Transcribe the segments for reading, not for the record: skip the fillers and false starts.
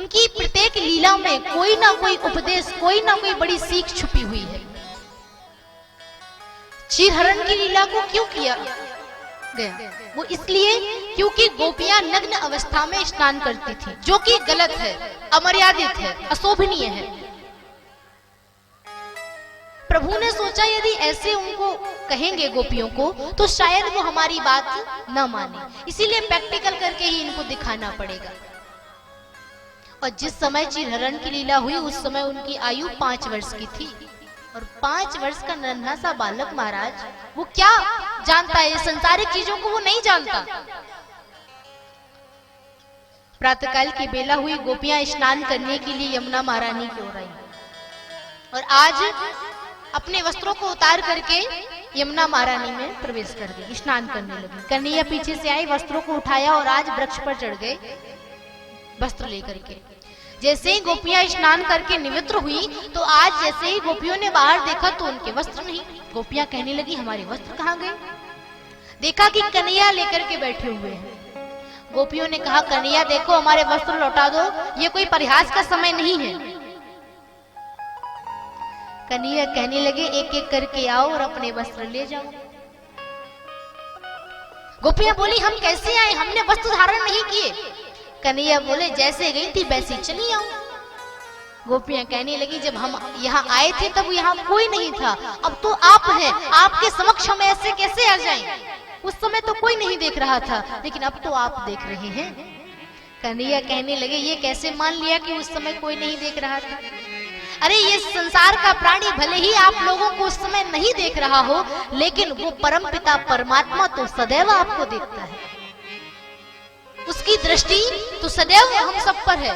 उनकी प्रत्येक लीला में कोई ना कोई उपदेश, कोई ना कोई बड़ी सीख छुपी हुई है। क्षीरहरण की लीला को क्यों किया गया? वो इसलिए क्योंकि गोपियां नग्न अवस्था में स्नान करती थी, जो कि गलत है, अमर्यादित है, अशोभनीय है। प्रभु ने सोचा यदि ऐसे उनको कहेंगे गोपियों को तो शायद वो हमारी बात न माने, इसीलिए प्रैक्टिकल करके ही इनको दिखाना पड़ेगा। और जिस समय क्षीरहरण की लीला हुई उस समय उनकी आयु 5 वर्ष की थी, और 5 वर्ष का नन्हा सा बालक महाराज वो क्या जानता है, संसारिक चीजों को वो नहीं जानता। प्रातःकाल की बेला हुई, गोपियां स्नान करने के लिए यमुना महारानी की ओर आई और आज अपने वस्त्रों को उतार करके यमुना महारानी में प्रवेश कर गई, स्नान करने लगी। कन्हैया पीछे से आई, वस्त्रों को उठाया और आज वृक्ष पर चढ़ गए वस्त्र लेकर के। जैसे ही गोपियां स्नान करके निवृत्त हुई तो आज जैसे ही गोपियों ने बाहर देखा तो उनके वस्त्र नहीं। गोपियां कहने लगी हमारे वस्त्र कहाँ गए? देखा कि कन्हैया लेकर के बैठे हुए हैं। गोपियों ने कहा कन्हैया देखो हमारे वस्त्र लौटा दो, ये कोई परिहास का समय नहीं है। कन्हैया कहने लगे एक एक करके आओ और अपने वस्त्र ले जाओ। गोपियां बोली हम कैसे आए, हमने वस्त्र धारण नहीं किए। कन्हैया बोले जैसे गई थी वैसे चली आऊं। गोपियां कहने लगी जब हम यहाँ आए थे तब यहाँ कोई नहीं था, अब तो आप हैं, आपके समक्ष हम ऐसे कैसे आ जाएं? उस समय तो कोई नहीं देख रहा था, लेकिन अब तो आप देख रहे हैं। कन्हैया कहने लगे ये कैसे मान लिया कि उस समय कोई नहीं देख रहा था? अरे ये संसार का प्राणी भले ही आप लोगों को उस समय नहीं देख रहा हो, लेकिन वो परमपिता परमात्मा तो सदैव आपको देखता है, उसकी दृष्टि तो सदैव हम सब पर है।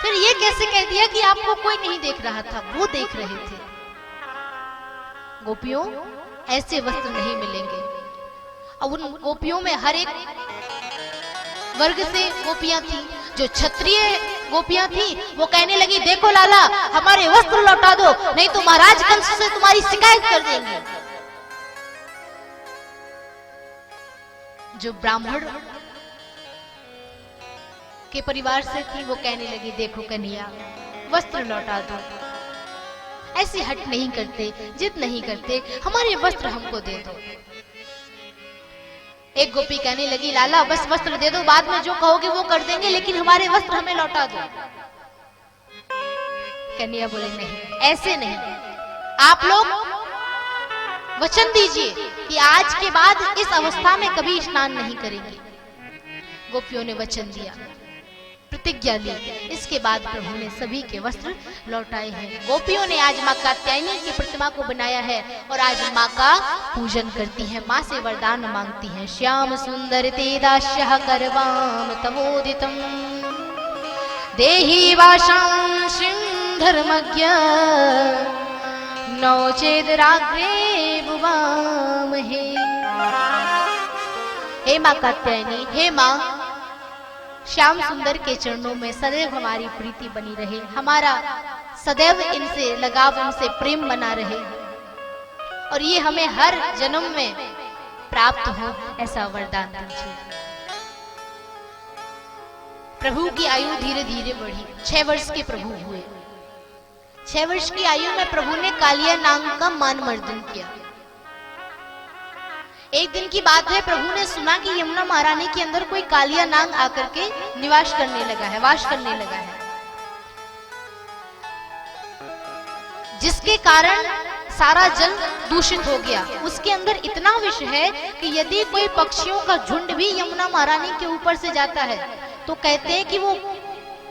फिर ये कैसे कह दिया कि आपको कोई नहीं देख रहा था? वो देख रहे थे। गोपियों ऐसे वस्त्र नहीं मिलेंगे। अब उन गोपियों में हर एक वर्ग से गोपियां थी। जो क्षत्रिय गोपियां थी वो कहने लगी देखो लाला हमारे वस्त्र लौटा दो, नहीं तो महाराज कंस से तुम्हारी शिकायत कर देंगे। जो ब्राह्मण के परिवार से थी वो कहने लगी देखो कन्हैया वस्त्र लौटा दो। ऐसे हट नहीं करते, जिद नहीं करते, हमारे वस्त्र हमको दे दो। एक गोपी कहने लगी लाला बस वस्त्र दे दो, बाद में जो कहोगे वो कर देंगे, लेकिन हमारे वस्त्र हमें लौटा दो। कन्हैया बोले नहीं, ऐसे नहीं, आप लोग वचन दीजिए कि आज के बाद इस अवस्था में कभी स्नान नहीं करेंगे। गोपियों ने वचन दिया, प्रतिज्ञा ली। इसके बाद प्रभु ने सभी के वस्त्र लौटाए हैं। गोपियों ने आज माँ कात्यायनी की प्रतिमा को बनाया है और आज माँ का पूजन करती हैं, माँ से वरदान मांगती हैं। श्याम सुंदर ते दास्यः करवाम तमोदितम देहि वाशां धर्मज्ञ नो चेदराग्रे बुवामहे। हे माँ कात्यायनी, हे माँ श्याम सुंदर के चरणों में सदैव हमारी प्रीति बनी रहे, हमारा सदैव इनसे लगाव, इनसे प्रेम बना रहे और ये हमें हर जन्म में प्राप्त हो, ऐसा वरदान दीजिए। प्रभु की आयु धीरे धीरे बढ़ी। 6 वर्ष के प्रभु हुए। 6 वर्ष की आयु में प्रभु ने कालिया नाग का मान मर्दन किया। एक दिन की बात है, प्रभु ने सुना कि यमुना महारानी के अंदर कोई कालिया नाग आकर के निवास करने लगा है, वास करने लगा है, जिसके कारण सारा जल दूषित हो गया। उसके अंदर इतना विष है कि यदि कोई पक्षियों का झुंड भी यमुना महारानी के ऊपर से जाता है तो कहते हैं कि वो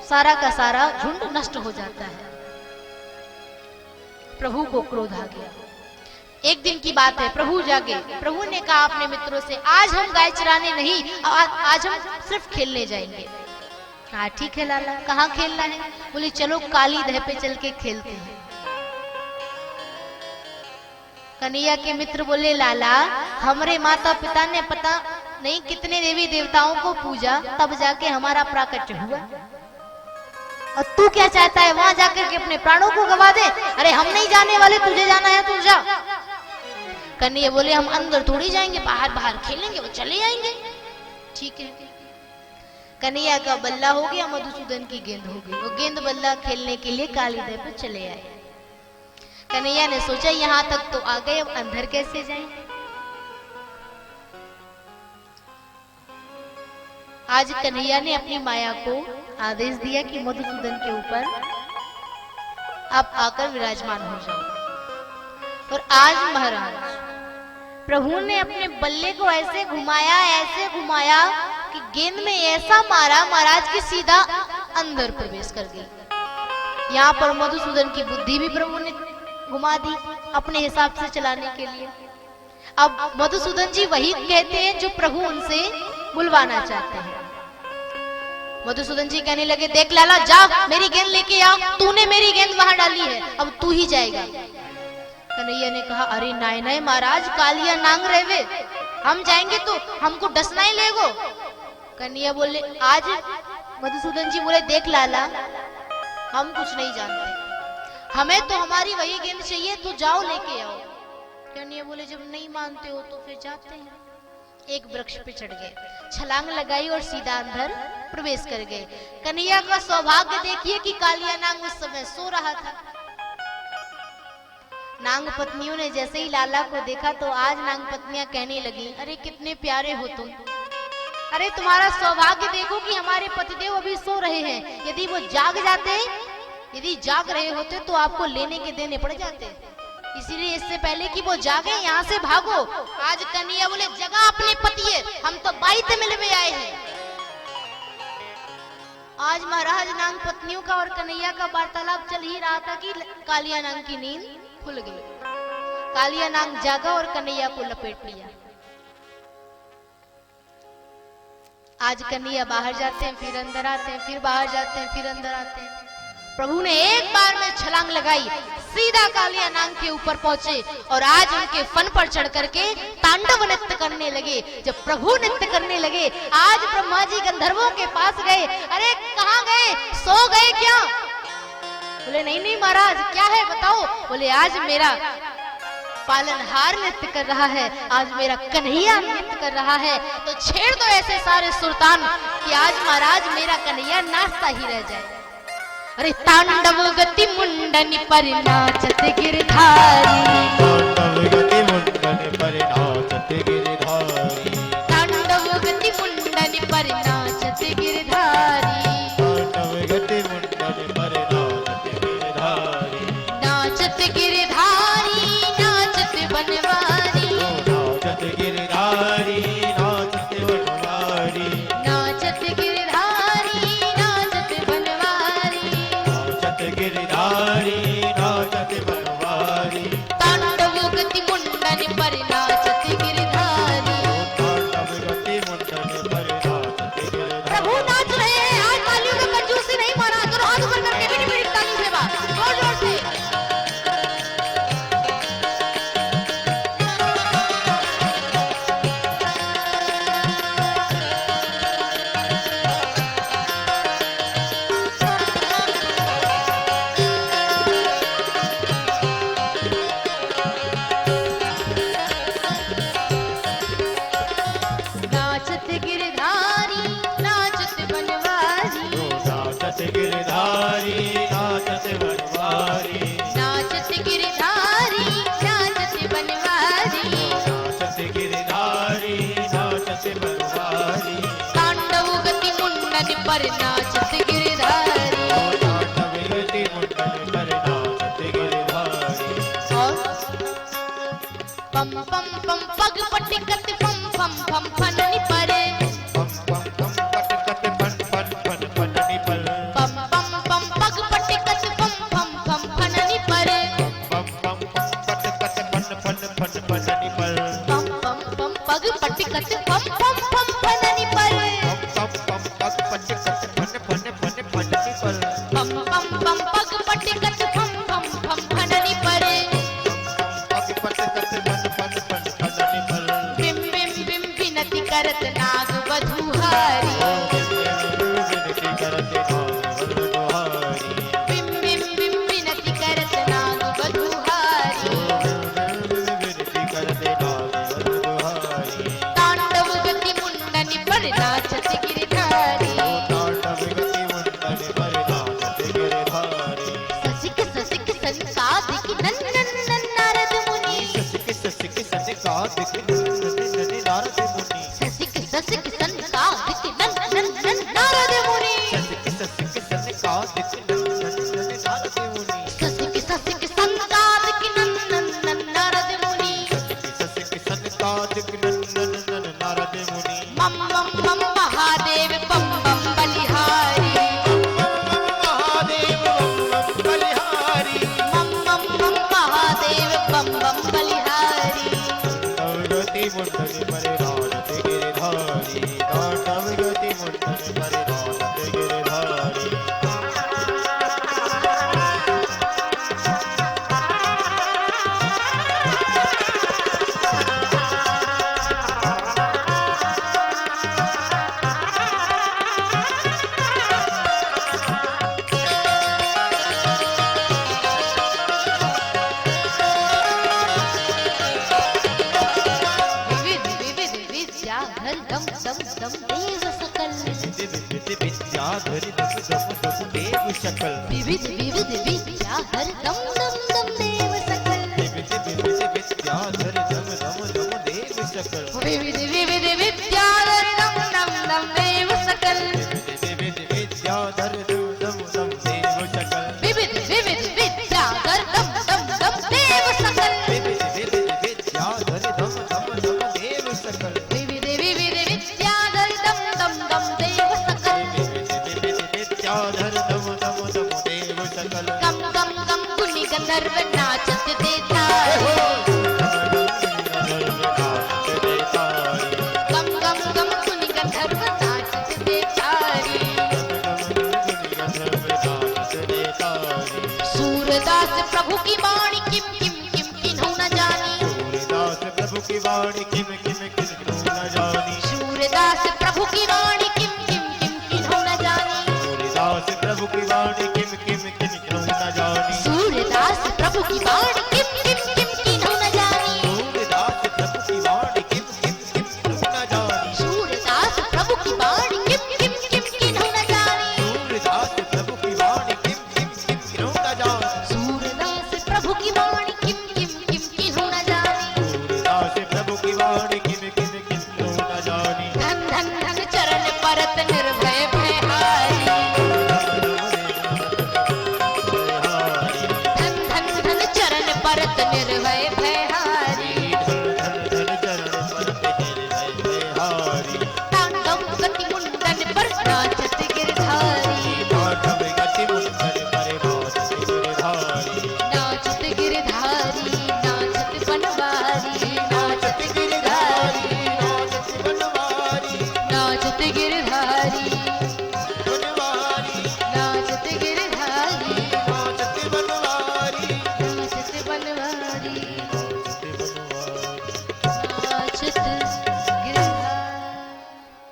सारा का सारा झुंड नष्ट हो जाता है। प्रभु को क्रोध आ गया। एक दिन की बात है, प्रभु जागे। प्रभु ने कहा अपने मित्रों से आज हम गाय चराने नहीं, आज हम सिर्फ खेलने जाएंगे। हाँ ठीक है लाला, कहाँ खेलना है? बोले चलो काली दह पे चल के खेलते हैं। कन्हैया के मित्र बोले लाला हमारे माता पिता ने पता नहीं कितने देवी देवताओं को पूजा, तब जाके हमारा प्राकट्य हुआ, और तू क्या चाहता है वहां जाकर के अपने प्राणों को गवा दे? अरे हम नहीं जाने वाले, तुझे जाना है तू जा। कन्हैया बोले हम अंदर थोड़ी जाएंगे, बाहर बाहर खेलेंगे, वो चले आएंगे। ठीक है। कन्हैया का बल्ला हो गया, मधुसूदन की गेंद हो गई। वो गेंद बल्ला खेलने के लिए कालीदह पे चले आए। कन्हैया ने सोचा यहाँ तक तो आ गए, अब अंदर कैसे जाएं? आज कन्हैया ने अपनी माया को आदेश दिया कि मधुसूदन के ऊपर आप आकर विराजमान हो जाओ। और आज महाराज प्रभु ने अपने बल्ले को ऐसे घुमाया कि गेंद में ऐसा मारा महाराज की सीधा अंदर प्रवेश कर गई। यहाँ पर मधुसूदन की बुद्धि भी प्रभु ने घुमा दी अपने हिसाब से चलाने के लिए। अब मधुसूदन जी वही कहते हैं जो प्रभु उनसे बुलवाना चाहते हैं। मधुसूदन जी कहने लगे, देख लाला, जा मेरी गेंद लेके आ, तूने मेरी गेंद वहां डाली है, अब तू ही जाएगा। कन्हैया ने कहा, अरे नाय नाय महाराज, कालिया नांग रहे, हम जाएंगे तो हमको डसना ही लेगो। कन्हैया बोले, आज मधुसूदन जी बोले, देख लाला, हम कुछ नहीं जानते, हमें तो हमारी वही गेंद चाहिए, तो जाओ लेके आओ। कन्हैया बोले, जब नहीं मानते हो तो फिर जाते हैं। एक वृक्ष पे चढ़ गए, छलांग लगाई और सीधा अंदर प्रवेश कर गए। कन्हैया का सौभाग्य देखिए कि कालिया नांग उस समय सो रहा था। नांग पत्नियों ने जैसे ही लाला को देखा तो आज नांग पत्नियां कहने लगी, अरे कितने प्यारे हो तुम, अरे तुम्हारा सौभाग्य देखो कि हमारे पतिदेव अभी सो रहे हैं, यदि वो जाग रहे होते तो आपको लेने के देने पड़ जाते, इसीलिए इससे पहले कि वो जागे यहाँ से भागो। आज कन्हैया बोले, जगह अपने पति है, हम तो बाईते मिलवे आए हैं। आज महाराज नांग पत्नियों का और कन्हैया का वार्तालाप चल ही रहा था कि कालिया नांग की नींद खुल गई। कालिया नांग जागा और कन्हैया को लपेट लिया। आज कन्हैया बाहर जाते हैं, फिर अंदर आते हैं, फिर बाहर जाते हैं, फिर अंदर आते हैं। प्रभु ने एक बार में छलांग लगाई, सीधा कालिया नांग के ऊपर पहुंचे और आज उनके फन पर चढ़ करके तांडव नृत्य करने लगे। जब प्रभु नृत्य करने लगे, आज ब्रह्मा जी गंधर्वों के पास गए, अरे कहाँ गए, सो गए क्या? बोले नहीं नहीं महाराज, क्या है बताओ। बोले आज मेरा पालनहार नृत्य कर रहा है, आज मेरा कन्हैया नृत्य कर रहा है, तो छेड़ दो ऐसे सारे सुल्तान कि आज महाराज मेरा कन्हैया नाचता ही रह जाए। अरे तांडव गति मुंडन पर नाचत गिरधारी, तांडव गति मुंडन पर नाचत गिरधारी, तांडव गति मुंडन पर नाचत गिरधारी, तांडव गति मुंडन पर नाचत गिरधारी, नाचत गिरधारी नाचत बनवारी, नाचत गिरधारी नाचत बनवारी, नाचत गिरधारी नाचत बनवारी, नाचत गिरधारी नाचत बनवारी, तांडव गति मुंडन पर नाचत गिरधारी। तांडव गति मुंडन पर नाचत गिरधारी। प्रभु नाच रहे हैं, आज तालियों में कंजूसी नहीं मारा, दोनों हाथ ऊपर करके मीठी मीठी ताली से जोर जोर से। नाचत गिरधारी नाचत बनवारी, नाचत गिरधारी नाचत बनवारी, नाचत गिरधारी नाचत बनवारी, नाचत गिरधारी नाचत बनवारी, तांडव गति मुंडन पर नाचत गिरधारी। तांडव गति मुंडन पर नाचत गिरधारी। और पम पम पम पग पटिकत पम पम पम फननि परे, पम पम पम पटकत पन पन पन पटनी पर, पम पम पम पग पटिकत पम पम पम फननि परे, पम पम पम पटकत पन पन पन पटनी पर, पम पम पम पग पटिकत पम पम पम फननि परे। पम पम पम पग पटकत पन पन सनकादिक नंदन नारद मुनि ससिक सनकादिक नंदन नारद मुनि ससिक सनकादिक नंदन नारद मुनि ससिक सनकादिक नंदन नारद मुनि ससिक सनकादिक नंदन नारद मुनि मम मम मम महादेव बम बम बलिहारी महादेव बम बलिहारी मम मम मम महादेव बम बम बलिहारी गति मुंडन परे रानत गिरधारी गति मुंडन परे रानत गिरधारी विद्याधर दम दम दम देव सकल विद्याधर दम दम दम देव सकल विविध विविध विद्याधर दम दम दम देव सकल विद्याधर दम दम दम देव सकल विविध विविध विद्याधर दम दम दम देव सकल विद्याधर दम दम दम देव सकल विविध विविध विद्याधर दम दम दम देव सकल विद्याधर दम दम दम देव सकल विविध विविध विद्याधर दम दम दम देव सकल विद्याधर दम दम दम देव सकल गम गम गम गुनी गंधर्व नाचत देता गम गम गम गुनी गंधर्व नाचत देतारी सूरदास प्रभु की वाणी किम किम किम किन्हु न जानी सूरदास प्रभु की वाणी किम किम किम न जानी सूरदास प्रभु की वाणी किम किम किम किन्हु न जानी सूरदास प्रभु की वाणी किम किम किम न जानी सूरदास प्रभु की वाणी किम किम किम किन्हु न जानी सूरदास प्रभु की वाणी किम किम किम न जानी सूरदास प्रभु की वाणी किम किम किम किन्हु न जानी सूरदास प्रभु की वाणी किम किम किम न जानी सूरदास प्रभु की वाणी किम किम किम किन्हु न जानी सूरदास प्रभु की वाणी किम किम किम न जानी धन धन धन चरण परत निर्भय भयहारी धन धन धन चरण परत निर्भय भयहारी तांडव गति मुंडन पर नाचत गिरधारी नाचत गिरधारी नाचत बनवारी नाचत गिरधारी नाचत गिरधारी नाचत गिरधारी नाचत बनवारी नाचत गिरधारी।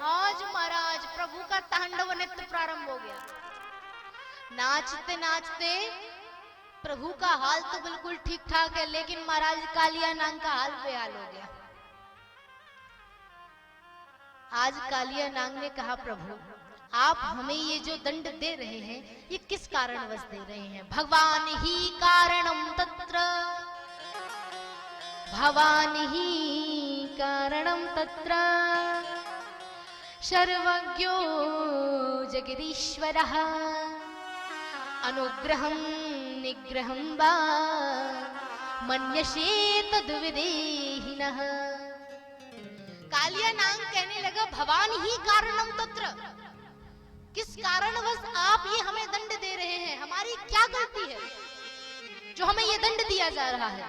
आज महाराज प्रभु का तांडव नृत्य प्रारंभ हो गया। नाचते नाचते प्रभु का हाल तो बिल्कुल ठीक ठाक है, लेकिन महाराज कालिया नाग का हाल बेहाल हो गया। आज कालिया नाग ने कहा, प्रभु आप हमें ये जो दंड दे रहे हैं ये किस कारणवश दे रहे हैं? भगवान ही कारणम तत्र, भवान ही कारणम तत्र, सर्वज्ञो जगदीश्वरः, अनुग्रहं निग्रहं वा मन्यसे तद्विदेहिनः। कालिया नाग कहने लगा, भवान ही कारणम तत्र, किस कारणवश आप ये हमें दंड दे रहे हैं? हमारी क्या गलती है जो हमें ये दंड दिया जा रहा है?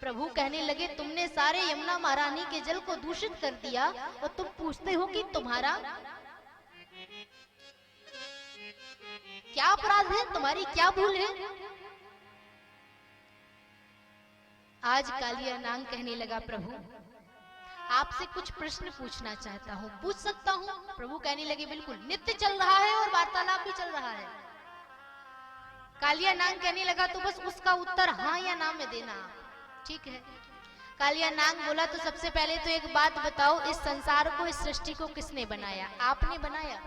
प्रभु कहने लगे, तुमने सारे यमुना महारानी के जल को दूषित कर दिया और तुम पूछते हो कि तुम्हारा क्या अपराध है, तुम्हारी क्या भूल है? आज कालिया नाग कहने लगा, प्रभु आपसे कुछ प्रश्न पूछना चाहता हूँ, पूछ सकता हूँ? प्रभु कहने लगे, बिल्कुल। नित्य चल रहा है और वार्तालाप भी चल रहा है। कालिया नाग कहने लगा, तो बस उसका उत्तर हाँ या ना में देना। ठीक है। कालिया नाग बोला, तो सबसे पहले तो एक बात बताओ, इस संसार को, इस सृष्टि को किसने बनाया? आपने बनाया?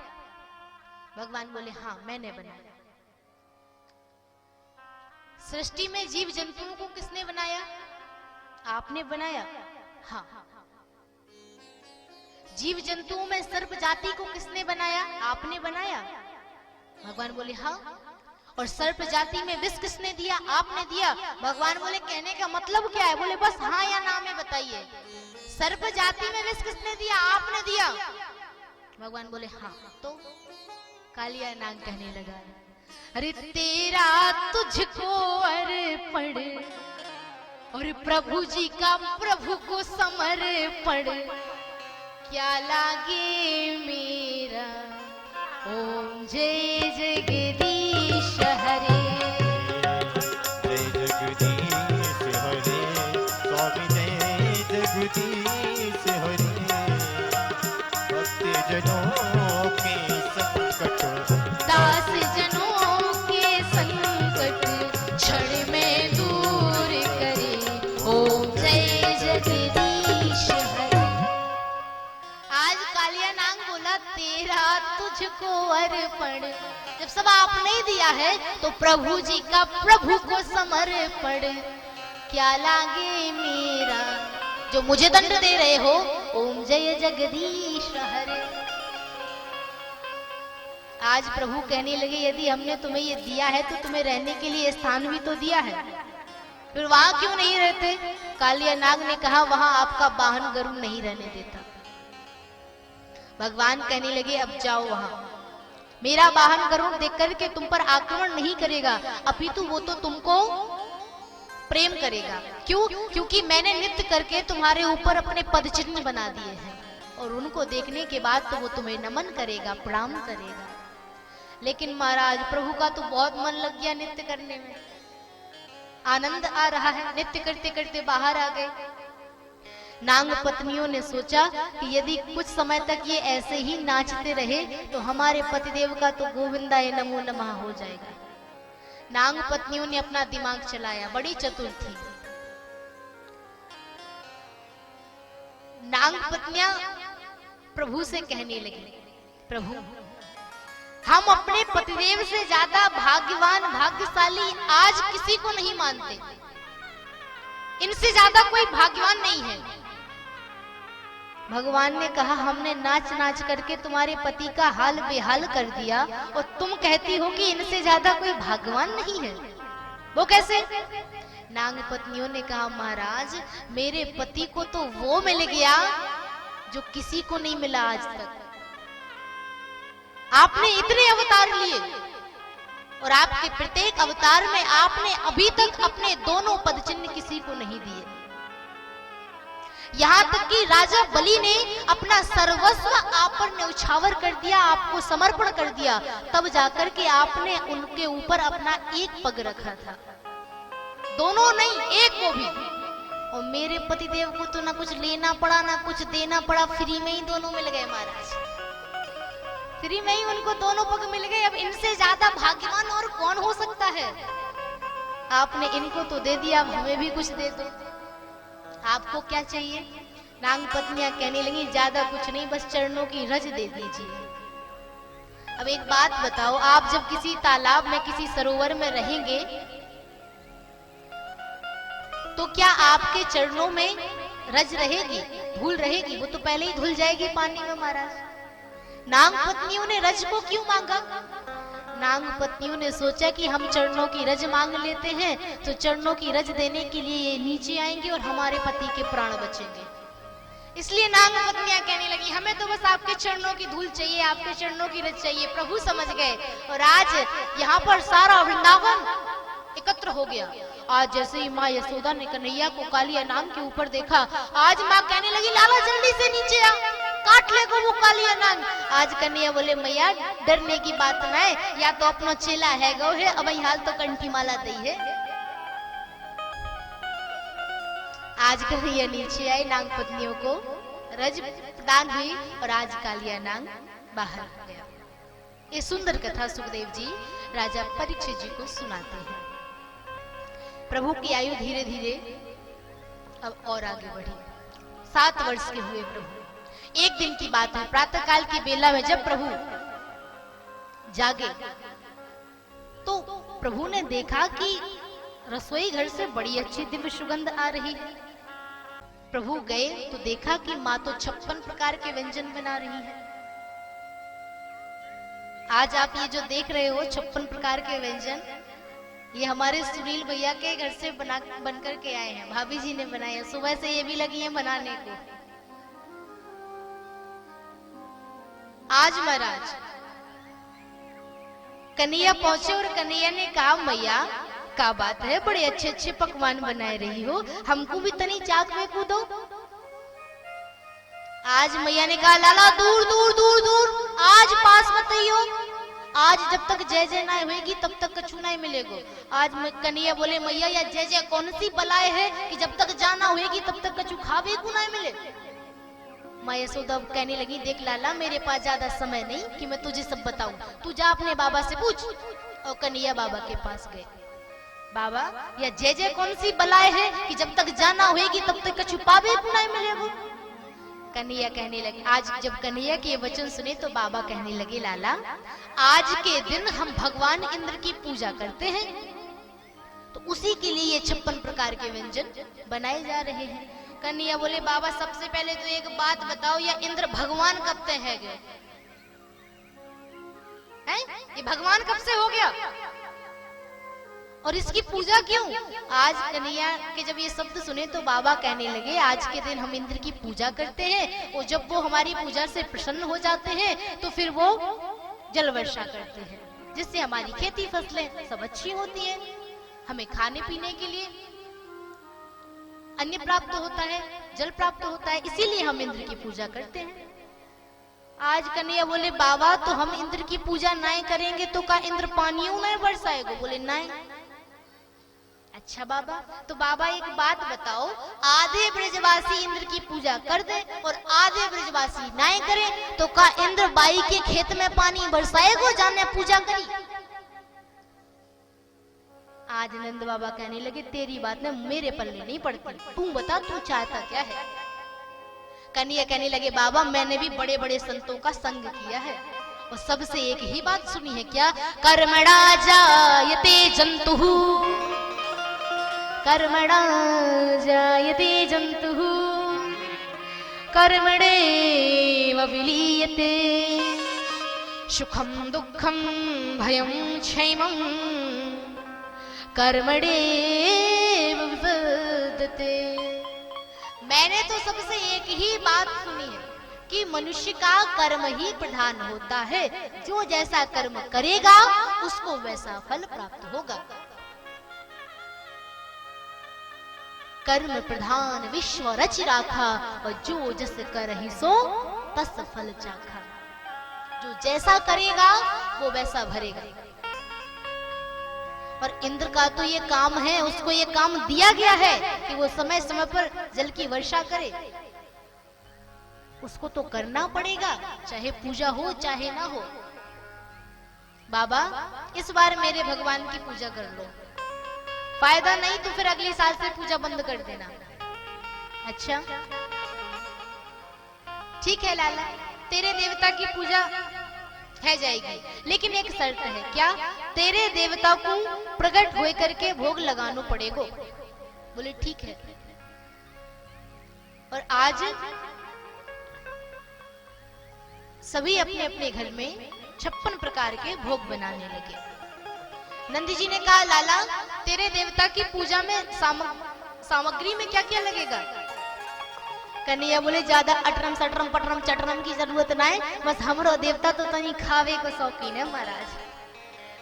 भगवान बोले, हाँ मैंने बनाया। सृष्टि में जीव जंतुओं को किसने बनाया? आपने बनाया। हाँ, जीव जंतुओं में सर्प जाति को किसने बनाया? आपने बनाया। भगवान बोले हाँ। और सर्प जाति में विष किसने दिया? आपने दिया। भगवान बोले कहने का मतलब क्या है? बोले बस हाँ या ना में बताइए। सर्प जाति में विष किसने दिया? आपने दिया। भगवान बोले हाँ। तो कालिया नाग कहने लगा, अरे तेरा तुझको अर्पण और प्रभु जी का प्रभु को समर्पण, क्या लागे मेरा। ओम जय जगदीश हरे, जय जगदीश हरे, स्वामी जय जगदीश हरे। भक्त जनों के संकट, दास जनों के संकट क्षण में दूर करे। ओम जय जगदीश हरे। आज कालिया नाग बोला तेरा तुझको अर्पण। जब सब आपने ही दिया है तो प्रभु जी का प्रभु को समर्पण, क्या लागे मेरा। जो मुझे दंड दे रहे हो, ओम जय जगदीश हरे। आज प्रभु कहने लगे यदि हमने तुम्हें ये दिया है तो तुम्हें रहने के लिए स्थान भी तो दिया है, फिर वहां क्यों नहीं रहते? कालिया नाग ने कहा वहां आपका वाहन गरुड़ नहीं रहने देता। भगवान कहने लगे अब जाओ वहां, मेरा वाहन गरुड़ देख करके तुम पर आक्रमण नहीं करेगा, अपितु वो तो तुमको प्रेम करेगा। क्यों? क्योंकि मैंने नृत्य करके तुम्हारे ऊपर अपने पद चिन्ह बना दिए हैं और उनको देखने के बाद तो वो तुम्हें नमन करेगा, प्रणाम करेगा। लेकिन महाराज प्रभु का तो बहुत मन लग गया नृत्य करने में, आनंद आ रहा है, नृत्य करते करते बाहर आ गए। नाग पत्नियों ने सोचा कि यदि कुछ समय तक ये ऐसे ही नाचते रहे तो हमारे पतिदेव का तो गोविंदाय नमो नमः हो जाएगा। नाग पत्नियों ने अपना दिमाग चलाया, बड़ी चतुर थी। नाग पत्नियां प्रभु से कहने लगी, प्रभु हम अपने पतिदेव से ज्यादा भाग्यवान भाग्यशाली आज किसी को नहीं मानते, इनसे ज्यादा कोई भाग्यवान नहीं है। भगवान ने कहा हमने नाच नाच करके तुम्हारे पति का हाल बेहाल कर दिया और तुम कहती हो कि इनसे ज्यादा कोई भाग्यवान नहीं है, वो कैसे? नाग पत्नियों ने कहा महाराज मेरे पति को तो वो मिल गया जो किसी को नहीं मिला आज तक। आपने इतने अवतार लिए और आपके प्रत्येक अवतार में आपने अभी तक अपने दोनों पद चिन्ह किसी को नहीं दिए। यहाँ तक कि राजा बलि ने अपना सर्वस्व आप पर न्यौछावर कर दिया, आपको समर्पण कर दिया, तब जाकर के आपने उनके ऊपर अपना एक पग रखा था, दोनों नहीं एक को भी। और मेरे पतिदेव को तो ना कुछ लेना पड़ा ना कुछ देना पड़ा, फ्री में ही दोनों मिल गए महाराज, फ्री में ही उनको दोनों पग मिल गए। अब इनसे ज्यादा भाग्यवान और कौन हो सकता है? आपने इनको तो दे दिया, अब हमें भी कुछ दे दो, आपको क्या चाहिए? नाग पत्नियां कहने लगी ज्यादा कुछ नहीं, बस चरणों की रज दे दीजिए। अब एक बात बताओ, आप जब किसी तालाब में किसी सरोवर में रहेंगे तो क्या आपके चरणों में रज रहेगी, धूल रहेगी? वो तो पहले ही धुल जाएगी पानी में महाराज। नाग पत्नियों ने रज को क्यों मांगा? नाग पत्नियों ने सोचा कि हम चरणों की रज मांग लेते हैं तो चरणों की रज देने के लिए ये नीचे आएंगे और हमारे पति के प्राण बचेंगे। इसलिए नाग पत्नियां कहने लगी हमें तो बस आपके चरणों की धूल चाहिए, आपके चरणों की रज चाहिए। प्रभु समझ गए और आज यहाँ पर सारा वृंदावन एकत्र हो गया। आज जैसे ही माँ यशोदा ने कन्हैया को कालिया नाग के ऊपर देखा, आज माँ कहने लगी लाला जल्दी से नीचे आ, काट ले वो कालिया नाग। आज कन्हैया बोले मैया डरने की बात ना है, या तो अपना चेला है गो है, अब हाल तो कंठी माला दी है। आज कन्हैया नीचे आए, नाग पत्नियों को रज प्रदान हुई और आज कालिया नाग बाहर हो गया। ये सुंदर कथा सुखदेव जी राजा परीक्षित जी को सुनाते हैं। प्रभु की आयु धीरे धीरे अब और आगे बढ़ी, 7 वर्ष के हुए प्रभु। एक दिन की बात है, प्रातः काल की बेला में जब प्रभु जागे तो प्रभु ने देखा कि रसोई घर से बड़ी अच्छी दिव्य सुगंध आ रही है। प्रभु गए तो देखा कि माँ तो 56 प्रकार के व्यंजन बना रही है। आज आप ये जो देख रहे हो 56 प्रकार के व्यंजन, ये हमारे सुनील भैया के घर से बनकर के आए हैं, भाभी जी ने बनाए हैं। सुबह से ये भी लगी हैं बनाने को। आज महाराज कन्हैया पहुंचे और कन्हैया ने कहा, मैया क्या बात है, बड़े अच्छे अच्छे पकवान बनाए रही हो, हमको भी तनी चाक में कूदो। आज मैया ने कहा, लाला दूर दूर दूर दूर, आज पास मत आइयो, आज जब तक जय जय ना होगी तब तक कछु नहीं मिलेगो। आज कन्हैया बोले, मैया या जय जय कौन सी बलाए है कि जब तक जाना होगी तब तक कछु खावे को नहीं मिले। माँ यशोदा कहने लगी, देख लाला मेरे पास ज्यादा समय नहीं कि मैं तुझे सब बताऊं, तू जा अपने बाबा से पूछ। और कन्हैया बाबा के पास गए। बाबा या जय जय कौन सी बलाए है कि जब तक जाना होगी तब तक कछु पावे को नहीं मिलेगो। कन्हैया कहने लगे, आज जब कन्हैया के वचन सुने तो बाबा कहने लगे, लाला आज के दिन हम भगवान इंद्र की पूजा करते हैं, तो उसी के लिए ये 56 प्रकार के व्यंजन बनाए जा रहे हैं। कन्हैया बोले, बाबा सबसे पहले तो एक बात बताओ, या इंद्र भगवान कब से है गए? ये भगवान कब से हो गया और इसकी पूजा क्यों? आज कन्हैया के जब ये शब्द सुने तो बाबा कहने लगे, आज के दिन हम इंद्र की पूजा करते हैं और जब वो हमारी पूजा से प्रसन्न हो जाते हैं तो फिर वो जल वर्षा करते हैं, जिससे हमारी खेती फसलें सब अच्छी होती हैं, हमें खाने पीने के लिए अन्न प्राप्त होता है, जल प्राप्त होता है, इसीलिए हम इंद्र की पूजा करते हैं। आज कन्हैया बोले, बाबा तो हम इंद्र की पूजा नहीं करेंगे तो क्या इंद्र पानियों नहीं बरसाएगा? बोले नहीं। अच्छा बाबा, तो बाबा एक बात बताओ, आधे ब्रजवासी इंद्र की पूजा कर दे और आधे ब्रजवासी नहीं करे तो क्या इंद्र बाई के खेत में पानी बरसाएगो जाने पूजा करी? आज नंद बाबा कहने लगे, तेरी बात में मेरे पल्ले नहीं पड़ती, तू बता तू चाहता क्या है? कन्हैया कहने लगे, बाबा मैंने भी बड़े बड़े संतों का संग किया है और सबसे एक ही बात सुनी है, क्या? कर्मणा जायते जंतुः, कर्मणा जायते जंतुः, कर्मणेव विलीयते, सुखम दुःखम भयं क्षेमं कर्मणेव विवर्धते। मैंने तो सबसे एक ही बात सुनी है कि मनुष्य का कर्म ही प्रधान होता है, जो जैसा कर्म करेगा उसको वैसा फल प्राप्त होगा। कर्म प्रधान विश्व रच राखा और जो जस करहि सो तस फल चाखा। जो जैसा करेगा वो वैसा भरेगा। और इंद्र का तो ये काम है, उसको ये काम दिया गया है कि वो समय समय पर जल की वर्षा करे, उसको तो करना पड़ेगा, चाहे पूजा हो चाहे ना हो। बाबा इस बार मेरे भगवान की पूजा कर लो, फायदा नहीं तो फिर अगले साल से पूजा बंद कर देना। अच्छा ठीक है लाला, तेरे देवता की पूजा है जाएगी, लेकिन एक शर्त है। क्या? तेरे देवता को प्रकट होकर करके भोग लगाना पड़ेगा। बोले ठीक है। और आज सभी अपने अपने घर में 56 प्रकार के भोग बनाने लगे। नंदी जी ने कहा, लाला तेरे देवता की पूजा में सामग्री में क्या क्या लगेगा? कन्हैया बोले, ज्यादा अटरम सटरम पटरम चटरम की जरूरत ना है, बस हमरो देवता तो तनी खावे को शौकीन है महाराज,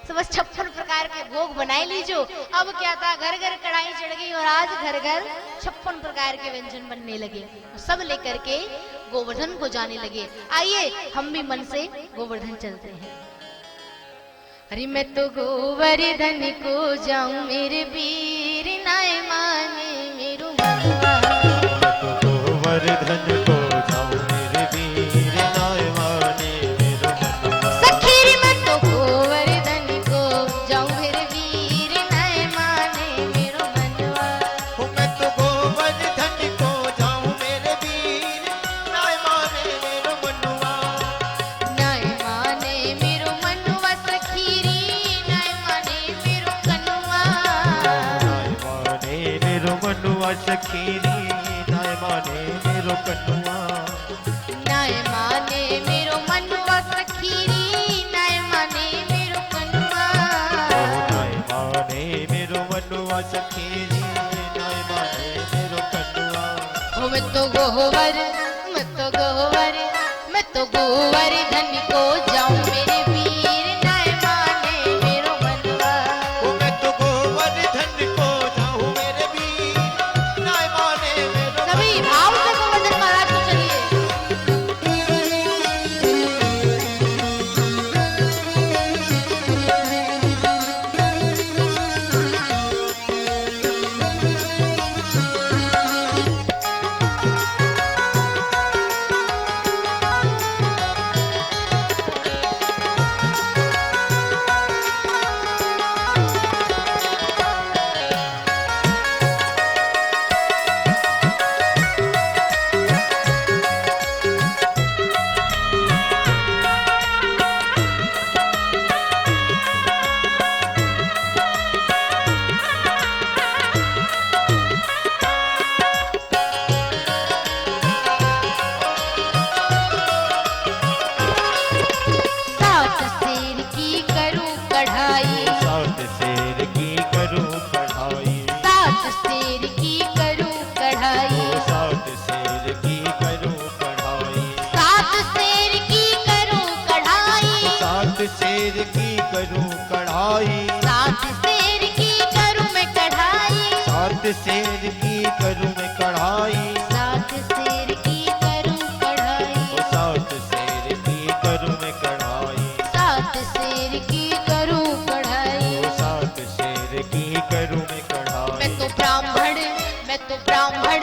तो बस 56 प्रकार के भोग बनाए लीजो। अब क्या था, घर घर कढ़ाई चढ़ गई और आज घर घर 56 प्रकार के व्यंजन बनने लगे। सब लेकर के गोवर्धन को जाने लगे। आइए हम भी मन से गोवर्धन चलते हैं। अरे मैं तो गोवर्धन को जाऊं मेरे वीर नाय माने मेरो मनवा, गोवर्धन को जाऊं मेरे वीर नाय माने मेरो मनवा। सखी रे मैं तो गोवर्धन को जाऊं मेरे वीर नाय माने मेरो मनवा। मैं तो गोवर्धन को जाऊं मेरे वीर नाय माने मेरो मनवा। नाय माने मेरो मनवा सखी रे नाय माने मेरो कनुआ। नाय माने मेरो मनवा सखी रे नाय माने माने मेरो कनुआ, नाय माने मेरो मनवा सखीरी, नाय माने मेरो कनुआ। नाय माने मेरो मनुआ सखीरी, नाय माने मेरो कनुआ। ओ मैं तो गोवर, मैं तो गोवर, मैं तो गोवर धन को जाऊं मेरे वीर, नाय माने मेरो मनवा। ओ मैं तो गोवर्धन को जाऊं मेरे वीर, नाय माने मेरो सभी भाव से गोवर्धन महाराज को चलिए। सात शेर की करूं कढ़ाई, सात शेर की करूं कढ़ाई, सात शेर की करूं कढ़ाई, सात शेर की करूं कढ़ाई, सात शेर की करूं कढ़ाई, सात शेर की करूं कढ़ाई, सात शेर की करूं मैं कढ़ाई, सात शेर की करूं मैं कढ़ाई, सात शेर की करूं कढ़ाई, ओ सात शेर की करूं मैं कढ़ाई, सात शेर की करूं कढ़ाई। ओ सात शेर की करूं मैं कढ़ाई। मैं तो ब्राह्मण, मैं तो ब्राह्मण,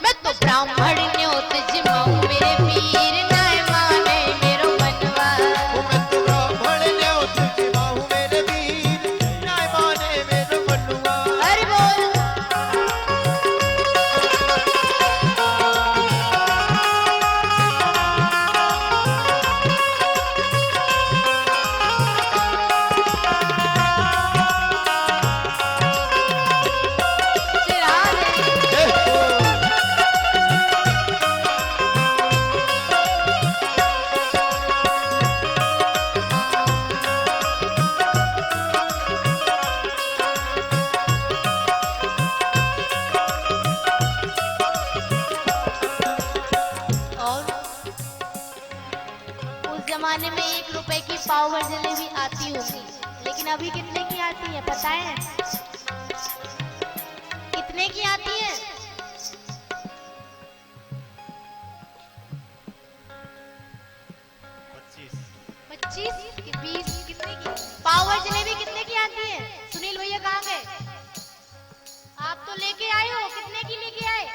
मैं तो ब्राह्मण न्योत जिमाऊं मेरे वीर, नाय माने मेरो मनवा। ओ मैं तो ब्राह्मण न्योत जिमाऊं मेरे वीर, नाय माने मेरो मनुआ। हरि बोल। चिरा दे। और उस जमाने में 1 रुपए की पाव भर जलेबी आती होगी, लेकिन अभी कितने की आती है पता है? कितने की आती है? 25 की 20 कितने की? पाव भर जलेबी कितने की आती है? सुनील भैया कहाँ गए? आप तो लेके आए हो, कितने की लेके आए?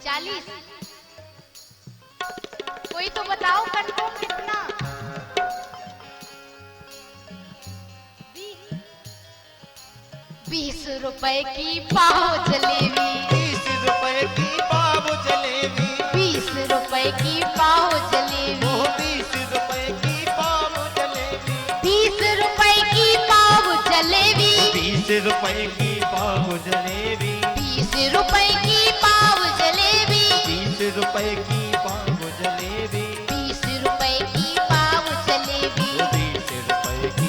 40। कोई तो बताओ कंफर्म कितना? 20 रुपए की पाव जलेबी, 20 रुपए की पाव जलेबी, 20 रुपए की पाव जलेबी, ओ 20 रुपए की पाव जलेबी, 20 रुपए की पाव जलेबी, 20 रुपए की पाव जलेबी, 20 रुपए की पाव जलेबी, 20 रुपए की पाव जलेबी, 20 रुपए की पाव जलेबी, ओ 20 रुपए की पाव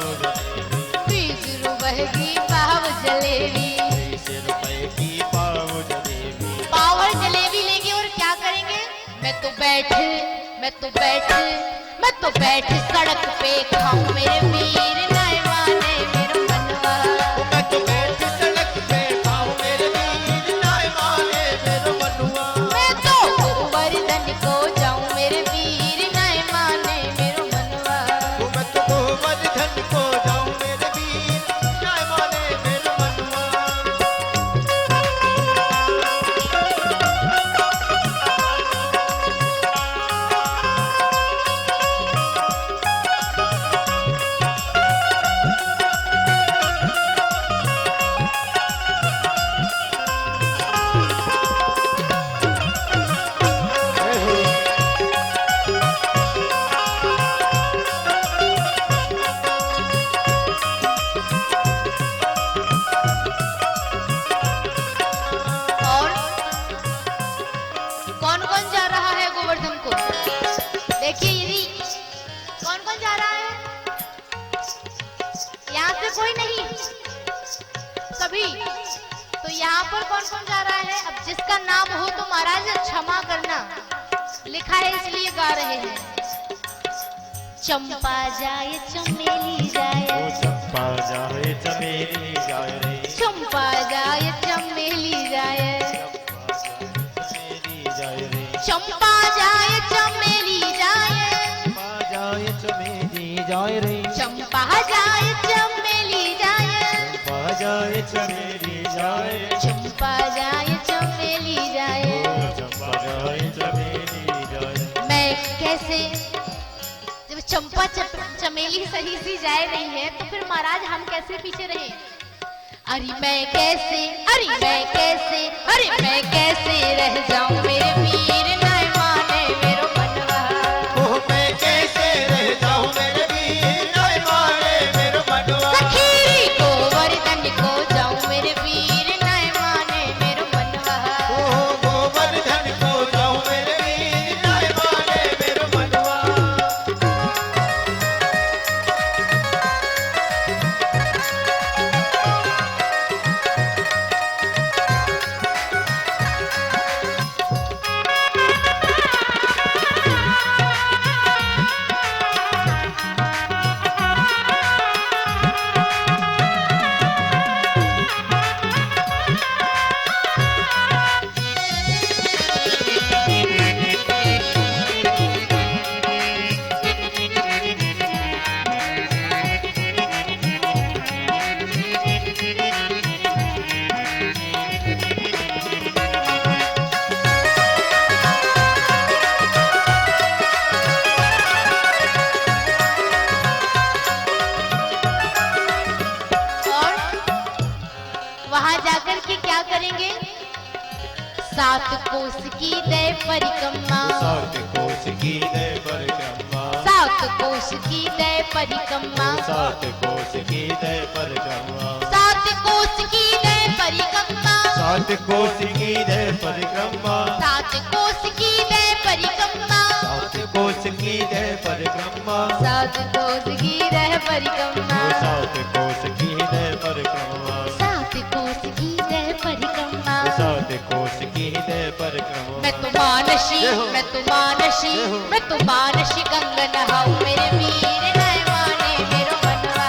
जलेबी, 20 रुपए की पाव जलेबी। 20 रुपए की पाव जलेबी। पावर जलेबी लेंगे और क्या करेंगे? मैं तो बैठ, मैं तो बैठ, मैं तो बैठ सड़क पे खाऊं मेरे वीर, नाय माने मेरो मनवा। ओ मैं तो बैठ सड़क पे खाऊं मेरे वीर, नाय माने मेरो मनुआ। मैं तो गोवर्धन को जाऊं मेरे वीर, नाय माने मेरो मनवा। ओ मैं तो गोवर्धन को जाऊं मेरे वीर, नाय माने मेरो मनुआ। कौन जा रहा है? यहाँ से कोई नहीं, सभी। तो यहाँ पर कौन कौन जा रहा है? अब जिसका नाम हो तो महाराज क्षमा करना, लिखा है इसलिए गा रहे हैं। चंपा जाए चमेली जाए, ओ चंपा जाए चमेली जाए रे, चंपा जाए चमेली जाए, चमेली जाए रे, चंपा जाए चमेली जाए, चंपा जाए चमेली जाए रे, चंपा जाए चमेली जाए, चंपा जाए चमेली जाए, चंपा जाए चमेली जाए। ओ चंपा जाए चमेली जाए। मैं कैसे, जब चंपा चमेली सही सी जाए रही है तो फिर महाराज हम कैसे पीछे रहे? अरे मैं कैसे, अरे मैं कैसे, अरे मैं कैसे रह जाऊं मेरे वीर नहीं माने मेरो मनवा। ओ मैं कैसे रह जाऊं मेरे वीर नहीं माने मेरो मनवा। सखीरी गोवर्धन को जाऊं मेरे वीर नहीं माने मेरो मनवा। ओ गोवर्धन को जाऊं मेरे वीर नहीं माने मेरो मनवा। और वहां जाकर के क्या करेंगे? 7 कोस की दे परिक्रमा, सात कोस की दे परिक्रमा, 7 कोस की दे परिक्रमा, सात कोस की दे परिक्रमा, 7 कोस की दे परिक्रमा, सात कोस की दे परिक्रमा, 7 कोस की दे परिक्रमा, सात कोस की दे परिक्रमा, 7 कोस की दे परिक्रमा, सात कोस की दे परिक्रमा, 7 कोस की दे परिक्रमा। सात कोस की दे परिक्रमा। मैं तो मानसी, मैं तो मानसी, मैं तो मानसी गंगा नहाऊं मेरे वीर नहीं माने मेरो मनवा।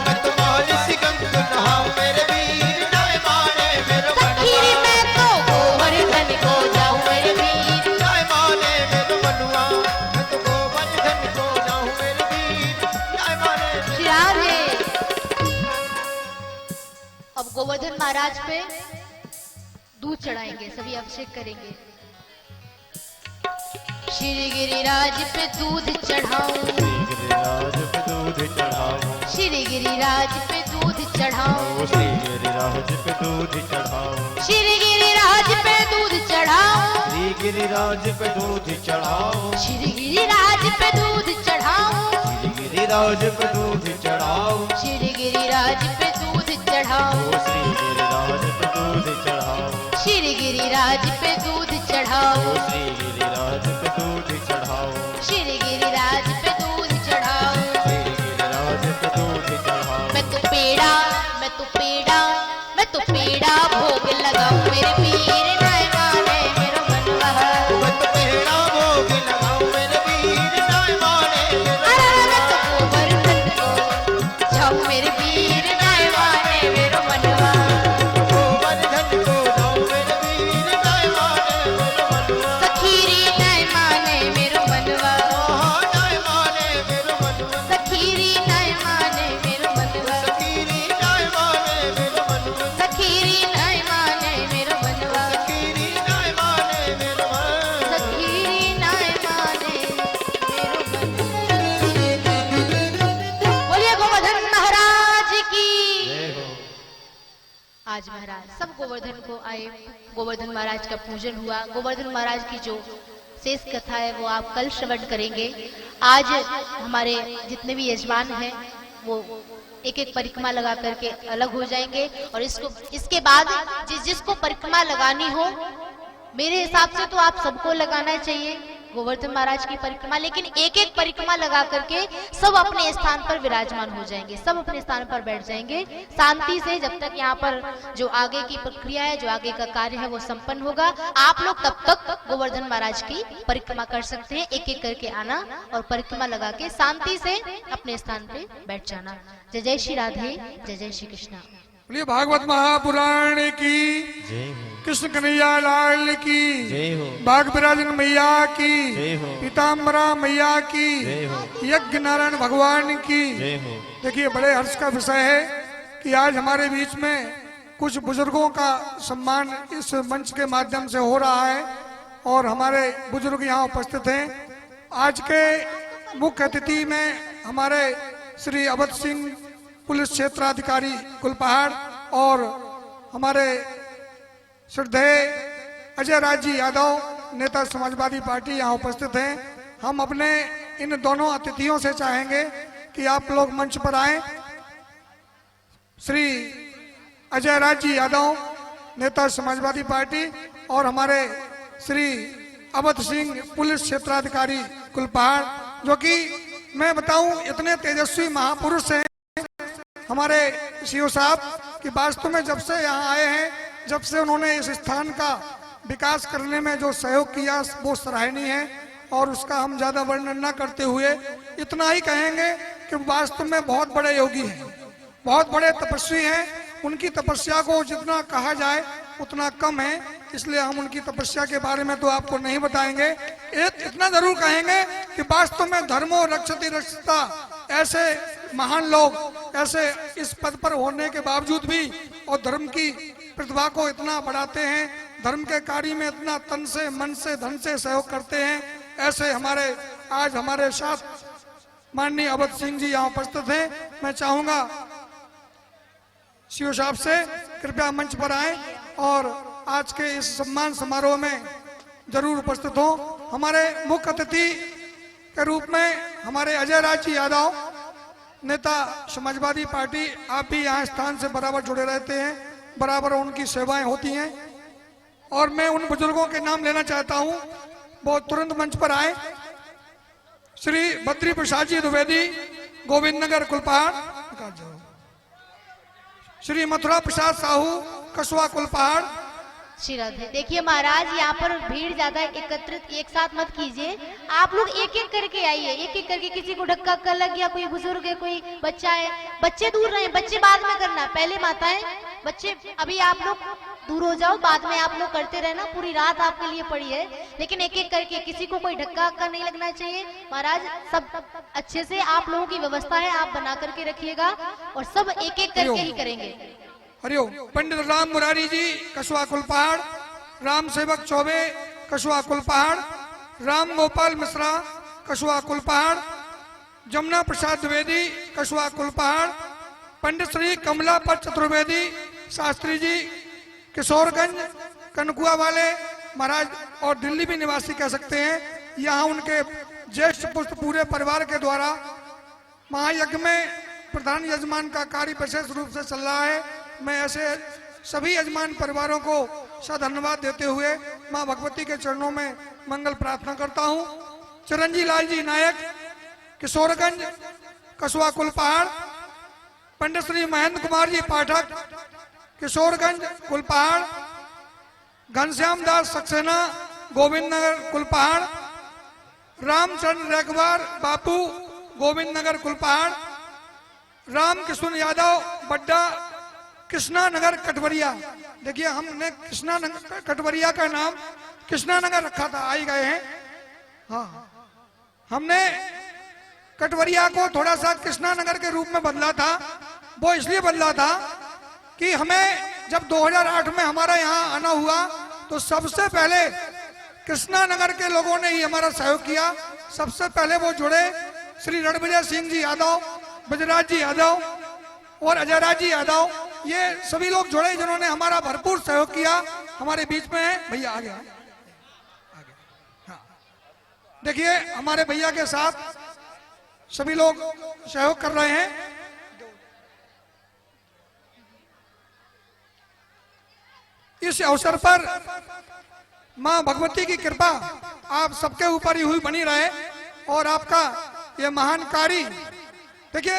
मैं तो मानसी गंगा नहाऊं मेरे वीर नहीं माने मेरो सखीरी मनवा। मैं तो गोवर्धन को जाऊं मेरे वीर। नहीं माने मेरो मनवा। मैं तो गोवर्धन को जाऊं मेरे वीर नहीं माने मेरो श्याम है। अब गोवर्धन महाराज पे दूध चढ़ाएंगे, सभी अभिषेक करेंगे। श्री गिरिराज पे दूध चढ़ाऊं, गिरिराज पे दूध चढ़ाऊं, श्री गिरिराज पे दूध चढ़ाऊं, श्री गिरिराज पे दूध चढ़ाऊं, श्री गिरिराज पे दूध चढ़ाऊं, श्री गिरिराज पे दूध चढ़ाऊं, श्री गिरिराज पे दूध चढ़ाऊं, श्री गिरिराज पे दूध चढ़ाऊं, श्री गिरिराज पे दूध चढ़ाऊं, श्री गिरिराज पे दूध चढ़ाऊं, श्री गिरिराज पे दूध चढ़ाऊं, श्री गिरिराज पे दूध चढ़ाऊं, श्री गिरिराज पे दूध चढ़ाऊं। श्री गिरिराज पे दूध चढ़ाऊं। मैं तो पेड़ा, मैं तो पेड़ा, मैं तो पेड़ा भोग लगाऊं मेरे वीर नहीं माने मेरो मनवा। मैं तो पेड़ा भोग लगाऊं मेरे वीर नहीं माने मेरो अरे मैं तो गोवर्धन को जाऊं मेरे वीर नहीं माने मेरो मनवा। गोवर्धन को जाऊं मेरे वीर नहीं माने मेरो मनवा। सखीरी नहीं माने मेरो मनवा, नहीं माने मेरो मनवा। सखीरी नहीं माने मेरो मनवा, सखीरी नहीं माने मेरो मनवा। सखीरी नहीं माने मेरो मनवा, सखीरी नहीं माने मेरो मनवा। सखीरी नहीं माने मेरो मनवा। बोलिए गोवर्धन महाराज की। जय हो। आज महाराज सब गोवर्धन को आए, गोवर्धन महाराज का पूजन हुआ। गोवर्धन महाराज की जो शेष कथा है वो आप कल श्रवण करेंगे। आज हमारे जितने भी यजमान हैं वो एक एक परिक्रमा लगा करके अलग हो जाएंगे और इसके बाद जिसको परिक्रमा लगानी हो, मेरे हिसाब से तो आप सबको लगाना चाहिए। गोवर्धन महाराज की परिक्रमा, लेकिन एक एक परिक्रमा लगा करके सब अपने स्थान पर विराजमान हो जाएंगे, सब अपने स्थान पर बैठ जाएंगे शांति से, जब तक यहाँ पर जो आगे की प्रक्रिया है, जो आगे का कार्य है वो संपन्न होगा। आप लोग तब तक गोवर्धन महाराज की परिक्रमा कर सकते हैं, एक एक करके आना और परिक्रमा लगा के शांति से अपने स्थान पे बैठ जाना। जय जय श्री राधे, जय जय श्री कृष्णा। बोलिए भागवत महापुराण की जय हो, कृष्ण कन्हैया लाल की जय हो, बाघ विराजन मैया की जय हो, पीताम्बरा मैया की जय हो, यज्ञ नारायण भगवान की। जय हो। देखिए बड़े हर्ष का विषय है कि आज हमारे बीच में कुछ बुजुर्गों का सम्मान इस मंच के माध्यम से हो रहा है और हमारे बुजुर्ग यहाँ उपस्थित हैं। आज के मुख्य अतिथि में हमारे श्री अवध सिंह पुलिस क्षेत्राधिकारी कुलपहाड़ और हमारे श्रद्धेय अजय राज जी यादव नेता समाजवादी पार्टी यहाँ उपस्थित हैं। हम अपने इन दोनों अतिथियों से चाहेंगे कि आप लोग मंच पर आएं। श्री अजय राज जी यादव नेता समाजवादी पार्टी और हमारे श्री अवध सिंह पुलिस क्षेत्राधिकारी कुलपहाड़, जो कि मैं बताऊं इतने तेजस्वी महापुरुष हैं हमारे सीओ साहब कि वास्तव में जब से यहाँ आए हैं, जब से उन्होंने इस स्थान का विकास करने में जो सहयोग किया वो सराहनीय है और उसका हम ज्यादा वर्णन न करते हुए इतना ही कहेंगे कि वास्तव में बहुत बड़े योगी हैं, बहुत बड़े तपस्वी हैं। उनकी तपस्या को जितना कहा जाए उतना कम है, इसलिए हम उनकी तपस्या के बारे में तो आपको नहीं बताएंगे। इतना जरूर कहेंगे कि वास्तव में धर्मो रक्षति रक्षता, ऐसे महान लोग ऐसे इस पद पर होने के बावजूद भी और धर्म की प्रतिभा को इतना बढ़ाते हैं, धर्म के कार्य में इतना तन से मन से धन से सहयोग करते हैं। ऐसे हमारे आज हमारे साथ माननीय अवध सिंह जी यहाँ उपस्थित हैं। मैं चाहूंगा सीओ साहब से कृपया मंच पर आए और आज के इस सम्मान समारोह में जरूर उपस्थित हो। हमारे मुख्य अतिथि के रूप में हमारे अजय राज जी यादव नेता समाजवादी पार्टी, आप भी यहाँ स्थान से बराबर जुड़े रहते हैं, बराबर उनकी सेवाएं होती हैं और मैं उन बुजुर्गों के नाम लेना चाहता हूं, वो तुरंत मंच पर आए। श्री बद्री प्रसाद जी द्विवेदी गोविंद नगर कुलपहाड़, श्री मथुरा प्रसाद साहू कसवा कुलपहाड़। श्री राधे। देखिए महाराज, यहाँ पर भीड़ ज्यादा एकत्रित एक साथ मत कीजिए, आप लोग एक एक करके आइए, एक एक करके। किसी को धक्का कर लग गया, कोई बुजुर्ग है, कोई बच्चा है, बच्चे दूर रहे, बच्चे बाद में करना, पहले माताएं बच्चे अभी आप लोग दूर हो जाओ, बाद में आप लोग करते रहना, पूरी रात आपके लिए पड़ी है। लेकिन एक एक करके, किसी को कोई धक्का नहीं लगना चाहिए। महाराज सब अच्छे से आप लोगों की व्यवस्था है, आप बना करके रखिएगा और सब एक एक करके ही करेंगे। हरिओम। पंडित राम मुरारी जी कसवा कुलपहाड़, राम सेवक चौबे कसवा कुलपहाड़, राम गोपाल मिश्रा कसवा कुलपहाड़, जमुना प्रसाद द्विवेदी कसवा कुलपहाड़, पंडित श्री कमलापत चतुर्वेदी शास्त्री जी किशोरगंज कनकुआ वाले महाराज और दिल्ली भी निवासी कह सकते हैं। यहाँ उनके ज्येष्ठ पुत्र पूरे परिवार के द्वारा महायज्ञ में प्रधान यजमान का कार्य विशेष रूप से चल रहा है। मैं ऐसे सभी यजमान परिवारों को धन्यवाद देते हुए मां भगवती के चरणों में मंगल प्रार्थना करता हूं। चिरंजी लाल जी नायक किशोरगंज कसवा कुलपहाड़, पंडित श्री महेंद्र कुमार जी पाठक किशोरगंज कुलपहाड़, घनश्याम दास सक्सेना गोविंद नगर कुलपहाड़, रामचंद्र रेखवार बापू गोविंद नगर कुलपहाड़, राम किशुन यादव बड्डा कृष्णा नगर कटवरिया। देखिए हमने कृष्णा नगर कटवरिया का नाम कृष्णा नगर रखा था, आई गए हैं। हाँ, हमने कटवरिया को थोड़ा सा कृष्णा नगर के रूप में बदला था। वो इसलिए बदला था कि हमें जब 2008 में हमारा यहाँ आना हुआ तो सबसे पहले कृष्णा नगर के लोगों ने ही हमारा सहयोग किया। सबसे पहले वो जुड़े श्री रणविजय सिंह जी यादव, बजराज जी यादव और अजय राज जी यादव, ये सभी लोग जुड़े जिन्होंने हमारा भरपूर सहयोग किया। हमारे बीच में है भैया, आ गया हाँ। देखिए हमारे भैया के साथ सभी लोग सहयोग कर रहे हैं। इस अवसर पर माँ भगवती की कृपा आप सबके ऊपर ही हुई बनी रहे और आपका ये महान कार्य। देखिए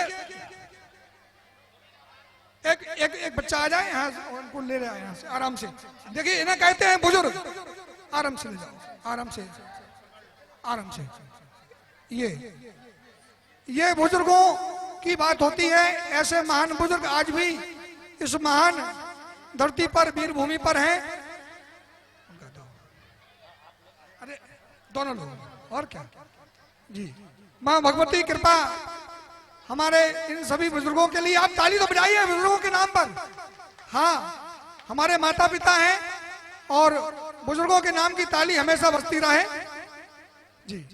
एक एक एक बच्चा आ जाए यहाँ से, उनको ले रहा है यहाँ से आराम से। देखिए इन्हें कहते हैं बुजुर्ग, आराम से ले जाओ, आराम से, आराम से। ये बुजुर्गों की बात होती है। ऐसे महान बुजुर्ग आज भी इस महान धरती पर, वीर भूमि पर हैं। अरे दोनों लोग और क्या जी। माँ भगवती कृपा हमारे इन सभी बुजुर्गों के लिए। आप ताली तो बजाइए बुजुर्गों के नाम पर। हाँ, हमारे माता पिता हैं और बुजुर्गों के नाम की ताली हमेशा बजती रहे जी।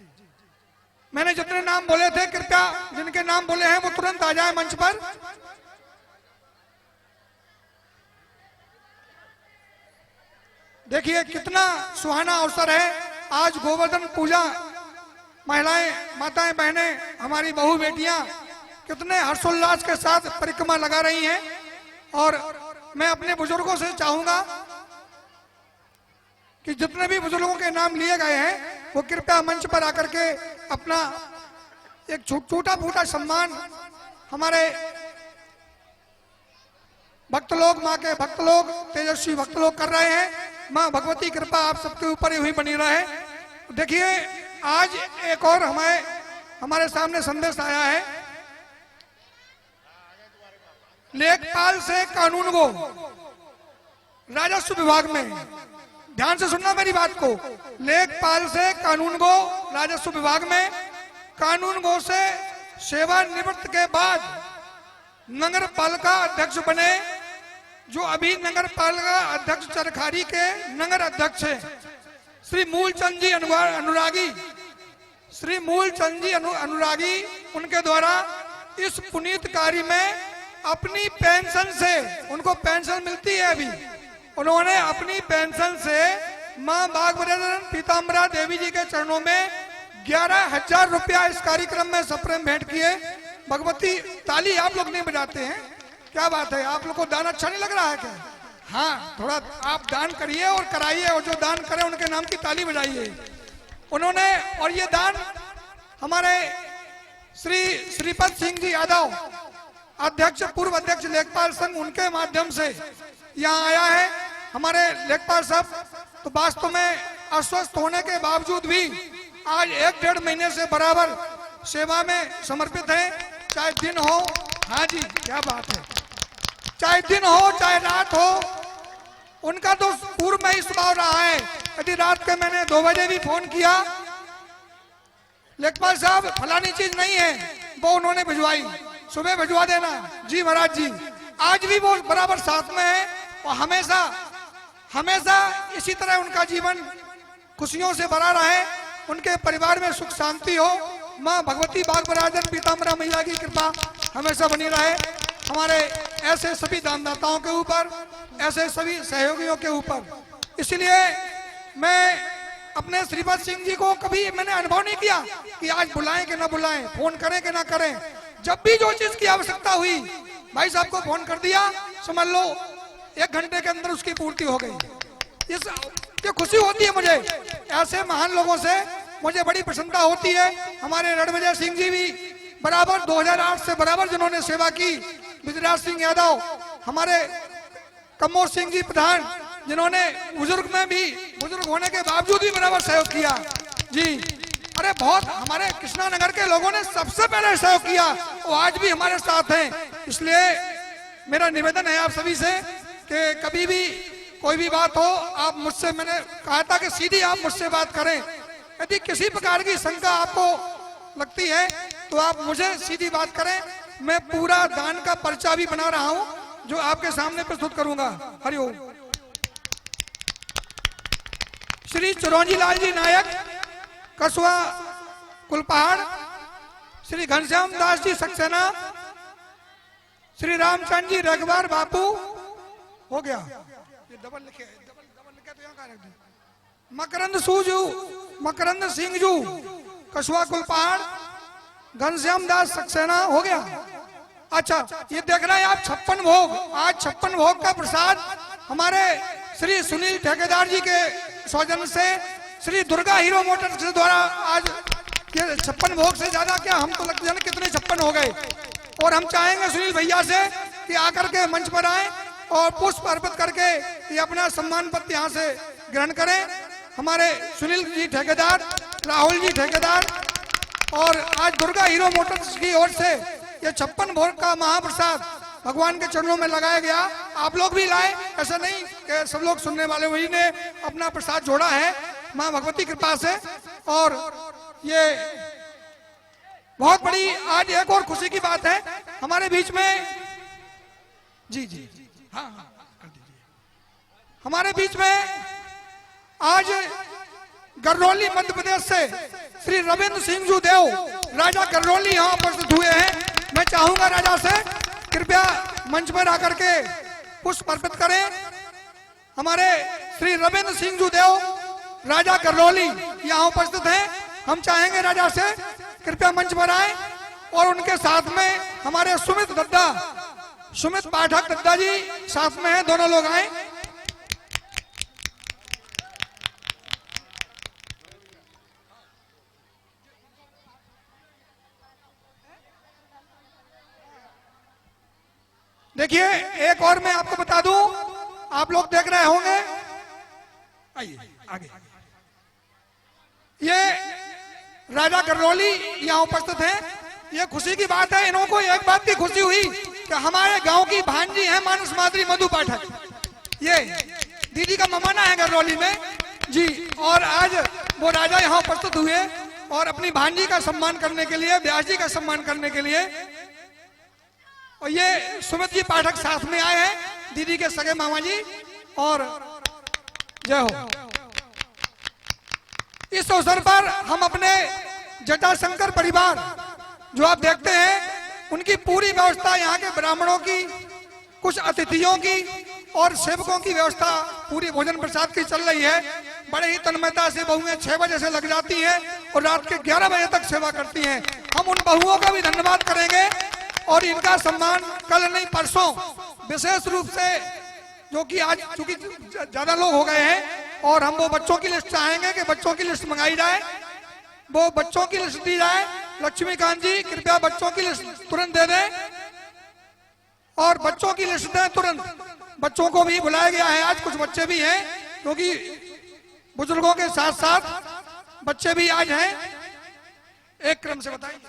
मैंने जितने नाम बोले थे, कृपया जिनके नाम बोले हैं वो तुरंत आ जाए मंच पर। देखिए कितना सुहाना अवसर है। आज गोवर्धन पूजा, महिलाएं, माताएं, बहनें, हमारी बहू बेटियां कितने हर्षोल्लास के साथ परिक्रमा लगा रही हैं। और मैं अपने बुजुर्गों से चाहूंगा कि जितने भी बुजुर्गों के नाम लिए गए हैं वो कृपया मंच पर आकर के अपना एक छोटा फूटा सम्मान हमारे भक्त लोग, माँ के भक्त लोग, तेजस्वी भक्त लोग कर रहे हैं। माँ भगवती कृपा आप सबके ऊपर ही हुई बनी रहे। देखिए आज एक और हमारे सामने संदेश आया है। लेखपाल से कानून गो राजस्व विभाग में, ध्यान से सुनना मेरी बात को। लेखपाल से कानून गो राजस्व विभाग में, कानून गो से सेवानिवृत्त के बाद नगर पालिका अध्यक्ष बने, जो अभी नगर पालिका अध्यक्ष चरखारी के नगर अध्यक्ष हैं, श्री मूलचंद जी अनुरागी। श्री मूलचंद जी अनुरागी, उनके द्वारा इस पुनीत कार्य में अपनी पेंशन से, उनको पेंशन मिलती है अभी, उन्होंने अपनी पेंशन से मां बागवती पीताम्बरा देवी जी के चरणों में 11,000 रुपया इस कार्यक्रम में सप्रेम भेंट किए। भगवती ताली आप लोग नहीं बजाते हैं, क्या बात है? आप लोग को दान अच्छा नहीं लग रहा है क्या? हाँ, थोड़ा आप दान करिए और कराइए, और जो दान करे उनके नाम की ताली बजाइए। उन्होंने, और ये दान हमारे श्री श्रीपद सिंह जी यादव, अध्यक्ष, पूर्व अध्यक्ष लेखपाल संघ, उनके माध्यम से यहाँ आया है। हमारे लेखपाल साहब तो वास्तव में अस्वस्थ होने के बावजूद भी आज 1-1.5 महीने से बराबर सेवा में समर्पित है, चाहे दिन हो। हाँ जी, क्या बात है, चाहे दिन हो चाहे रात हो, उनका तो पूर्व में ही स्वभाव रहा है। यदि रात के मैंने 2 बजे भी फोन किया, लेखपाल साहब फलानी चीज नहीं है, वो उन्होंने भिजवाई, सुबह भिजवा देना जी महाराज जी। आज भी वो बराबर साथ में है और हमेशा हमेशा इसी तरह उनका जीवन खुशियों से भरा रहे, उनके परिवार में सुख शांति हो। माँ भगवती बागवती पीताम्बरा मैया की कृपा हमेशा बनी रहे हमारे ऐसे सभी दानदाताओं के ऊपर, ऐसे सभी सहयोगियों के ऊपर। इसलिए मैं अपने श्रीपद सिंह जी को कभी मैंने अनुभव नहीं किया कि आज बुलाएं कि ना बुलाएं, फोन करें कि ना करें। जब भी जो चीज की आवश्यकता हुई, भाई साहब को फोन कर दिया, समझ लो 1 घंटे के अंदर उसकी पूर्ति हो गई। ये खुशी होती है मुझे, ऐसे महान लोगों से मुझे बड़ी प्रसन्नता होती है। हमारे रणविजय सिंह जी भी बराबर 2008 से बराबर जिन्होंने सेवा की, विजयराज सिंह यादव, हमारे कमोर सिंह जी प्रधान, जिन्होंने बुजुर्ग में भी, बुजुर्ग होने के बावजूद भी बराबर सहयोग किया जी। अरे बहुत, हमारे कृष्णा नगर के लोगों ने सबसे पहले सहयोग किया, वो आज भी हमारे साथ हैं। इसलिए मेरा निवेदन है आप सभी से कि कभी भी कोई भी बात हो, आप मुझसे, मैंने कहा था कि सीधी आप मुझसे बात करें। यदि किसी प्रकार की शंका आपको लगती है तो आप मुझे सीधी बात करें। मैं पूरा दान का पर्चा भी बना रहा हूं जो आपके सामने प्रस्तुत करूंगा। हरिओम। श्री चिरंजी लाल जी नायक, कसुआ कुलपहाड़, श्री घनश्याम दास जी सक्सेना, श्री रामचंद्र जी रघुवर बापू, हो गया ये डबल लिखे तो यहाँ कहाँ रख दी। मकरंद सूजू, मकरंद सिंह जू, कसुआ कुलपहाड़, घनश्याम दास सक्सेना, हो गया। अच्छा, ये देख रहे हैं आप 56 भोग, आज 56 भोग का प्रसाद हमारे श्री सुनील ठेकेदार जी के सौजन्य से श्री दुर्गा हीरो मोटर्स द्वारा आज ये 56 भोग से ज्यादा क्या, हम तो लगते हैं कितने 56 हो गए। और हम चाहेंगे सुनील भैया से कि आकर के मंच पर आए और पुष्प अर्पित करके ये अपना सम्मान पत्र यहाँ से ग्रहण करें। हमारे सुनील जी ठेकेदार, राहुल जी ठेकेदार, और आज दुर्गा हीरो मोटर्स की ओर से ये 56 भोग का महाप्रसाद भगवान के चरणों में लगाया गया। आप लोग भी लाए, ऐसा नहीं कि सब लोग सुनने वाले वही ने अपना प्रसाद जोड़ा है माँ भगवती कृपा से। और ये बहुत बड़ी आज एक और खुशी की बात है हमारे बीच में। जी जी हाँ हाँ कर दीजिए। हमारे बीच में आज गरनौली मध्य प्रदेश से श्री रविंद्र सिंह जू देव राजा गरनौली यहाँ उपस्थित हुए हैं। मैं चाहूंगा राजा से कृपया मंच पर आकर के पुष्प अर्पित करें। हमारे श्री रविंद्र सिंह जू देव राजा गरनौली यहाँ उपस्थित हैं। हम चाहेंगे राजा से कृपया मंच पर आए और उनके साथ में हमारे सुमित पाठक दद्दा जी साथ में हैं, दोनों लोग आए। देखिए एक और मैं आपको बता दूं, आप लोग देख रहे होंगे, आइए आगे। ये राजा गरनौली यहाँ उपस्थित हैं। ये खुशी की बात है, इन्हों को एक बात की खुशी हुई कि हमारे गांव की भांजी है मानस माधुरी मधु पाठक, ये दीदी का ममाना है गरनौली में जी। और आज वो राजा यहाँ उपस्थित हुए और अपनी भांजी का सम्मान करने के लिए, ब्यास जी का सम्मान करने के लिए। और ये सुमित जी पाठक साथ में आए हैं, दीदी के सगे मामा जी। और जय हो। इस अवसर पर हम अपने जटाशंकर परिवार जो आप देखते हैं उनकी पूरी व्यवस्था, यहाँ के ब्राह्मणों की, कुछ अतिथियों की और सेवकों की व्यवस्था पूरी भोजन प्रसाद की चल रही है। बड़े ही तन्मयता से बहुएं 6 बजे से लग जाती हैं और रात के 11 बजे तक सेवा करती हैं। हम उन बहुओं का भी धन्यवाद करेंगे और इनका सम्मान कल नहीं परसों विशेष रूप से, जो कि आज चूंकि ज्यादा लोग हो गए हैं और हम वो बच्चों की लिस्ट चाहेंगे कि बच्चों की लिस्ट मंगाई जाए, वो बच्चों की लिस्ट दी जाए। लक्ष्मीकांत जी कृपया बच्चों की लिस्ट तुरंत दे दें और बच्चों की लिस्ट दें तुरंत। बच्चों को भी बुलाया गया है, आज कुछ बच्चे भी हैं क्योंकि बुजुर्गों के साथ साथ बच्चे भी आज हैं। एक क्रम से बताइए।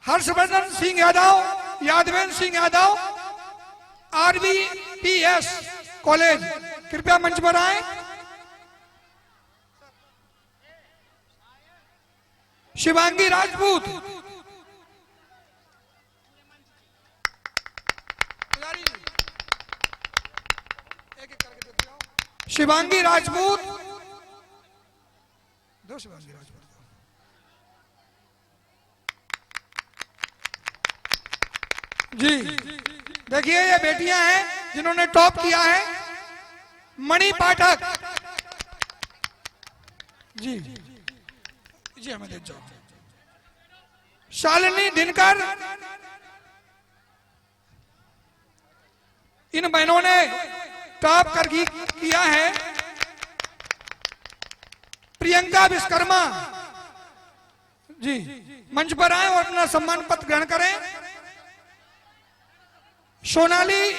हर्षवर्धन सिंह यादव, यादवेंद्र सिंह यादव, RVPS कॉलेज, कृपया मंच पर आए। शिवांगी राजपूत, शिवांगी राजपूत, दो शिवांगी राजपूत। जी देखिए ये बेटियां हैं जिन्होंने टॉप किया है। मणि पाठक जी, जी हमें देख जाओ। शालिनी दिनकर, इन बहनों ने टॉप कर किया है। प्रियंका विश्वकर्मा जी मंच पर आए और अपना सम्मान पत्र ग्रहण करें। सोनाली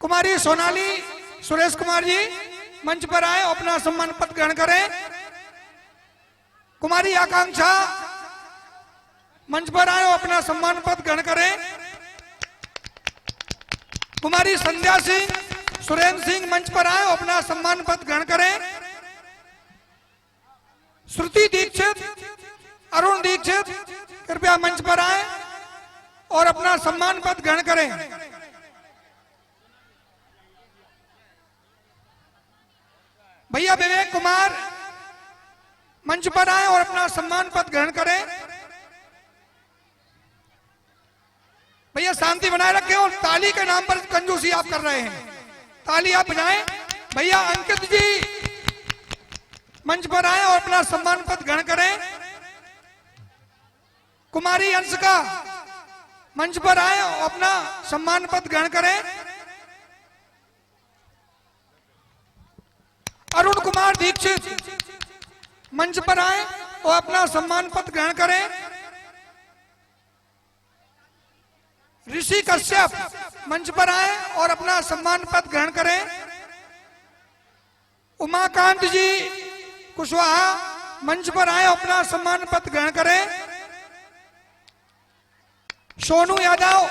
कुमारी, सोनाली सुरेश कुमार जी मंच पर आए और अपना सम्मान पत्र ग्रहण करें। कुमारी आकांक्षा मंच पर आए और अपना सम्मान पत्र ग्रहण करें। कुमारी संध्या सिंह, सुरेंद्र सिंह मंच पर आए और अपना सम्मान पत्र ग्रहण करें। श्रुति दीक्षित, अरुण दीक्षित कृपया मंच पर आए और अपना सम्मान पत्र ग्रहण करें। भैया विवेक कुमार मंच पर आए और अपना सम्मान पत्र ग्रहण करें। भैया शांति बनाए रखें और ताली के नाम पर कंजूसी आप कर रहे हैं, ताली आप बजाएं। भैया अंकित जी मंच पर आए और अपना सम्मान पत्र ग्रहण करें। कुमारी अंशिका मंच पर आए और अपना सम्मान पत्र ग्रहण करें। अरुण कुमार दीक्षित मंच पर आए और अपना सम्मान पत्र ग्रहण करें। ऋषि कश्यप मंच पर आए और अपना सम्मान पत्र ग्रहण करें। उमाकांत जी कुशवाहा मंच पर आए और अपना सम्मान पत्र ग्रहण करें। सोनू यादव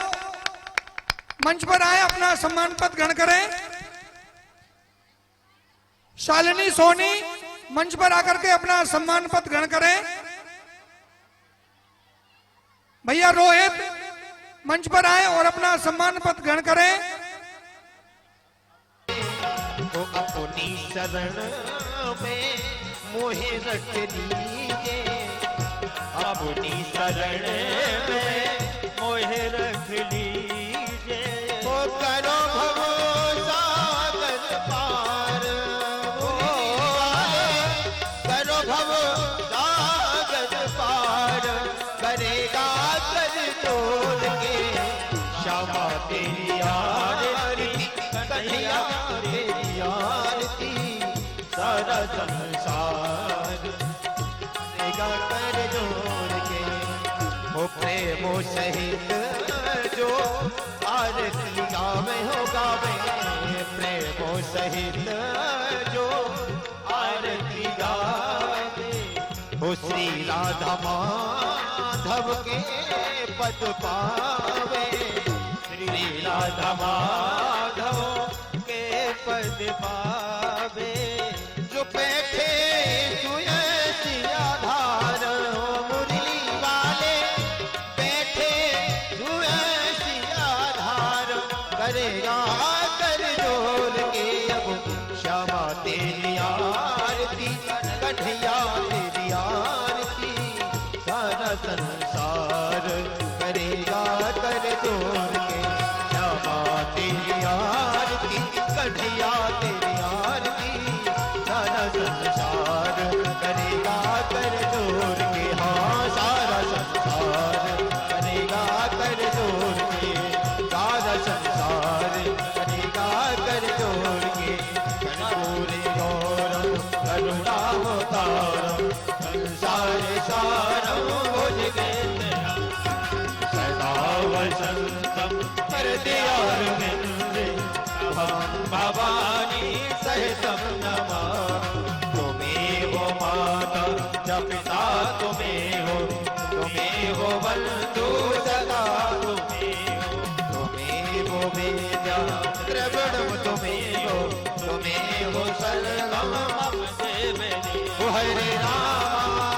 मंच पर आए, अपना सम्मान पत्र ग्रहण करें। शालिनी सोनी मंच पर आकर के अपना सम्मान पत्र ग्रहण करें। भैया रोहित मंच पर आए और अपना सम्मान पत्र ग्रहण करें। तो अपनी शरण में मोहे रख लीजिए, अपनी शरण में मोहे रख लीजिए। वो करो भव सागर पार, करो भव सागर पार, करेगा कर तोड़ के श्यामा तेरी आरती, कन्हैया तेरी आरती, सारा संसार करेगा कर जोड़ के। वो प्रेमो सहित जो आरती गावे हो गावे, प्रेमो सहित जो आरती गावे। वो श्री राधा माधव के पद पावे, श्री राधा माधव के पद पावे। जो बैठे तुलसी आधार, मुरली वाले बैठे तुलसी आधार, करेगा कर जोड़ के अब श्यामा तेरी आरती, कन्हैया तेरी आरती, सारा संसार करेगा कर जोड़ के। श्यामा तेरी आरती, कन्हैया तेरी आरती, सारा संसार करेगा कर जोड़ के। हाँ सारा संसार करेगा कर जोड़ के, सारा संसार करेगा कर जोड़ के। कर्पूरे गौरम करुणावतारम, संसार सारम भुजगेन्द्रम, सदा वसंतम हृदयारविन्दे, भवानी सहितं नमामि। तुमेव माता च पिता तुमेव, तुमेव बन्धु सखा तुमेव विद्या द्रविणं तुमेव, तुमेव सर्वं मम देवि। हरे राम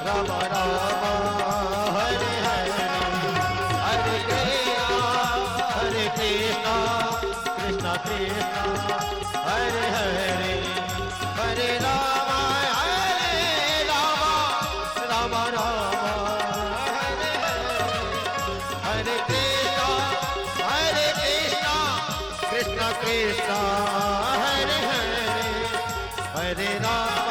राम राम हरे हरे, हरे कृष्णा कृष्णा कृष्णा हरे हरे, हरे राम राम राम हरे हरे, हरे कृष्णा कृष्णा कृष्णा हरे हरे, हरे राम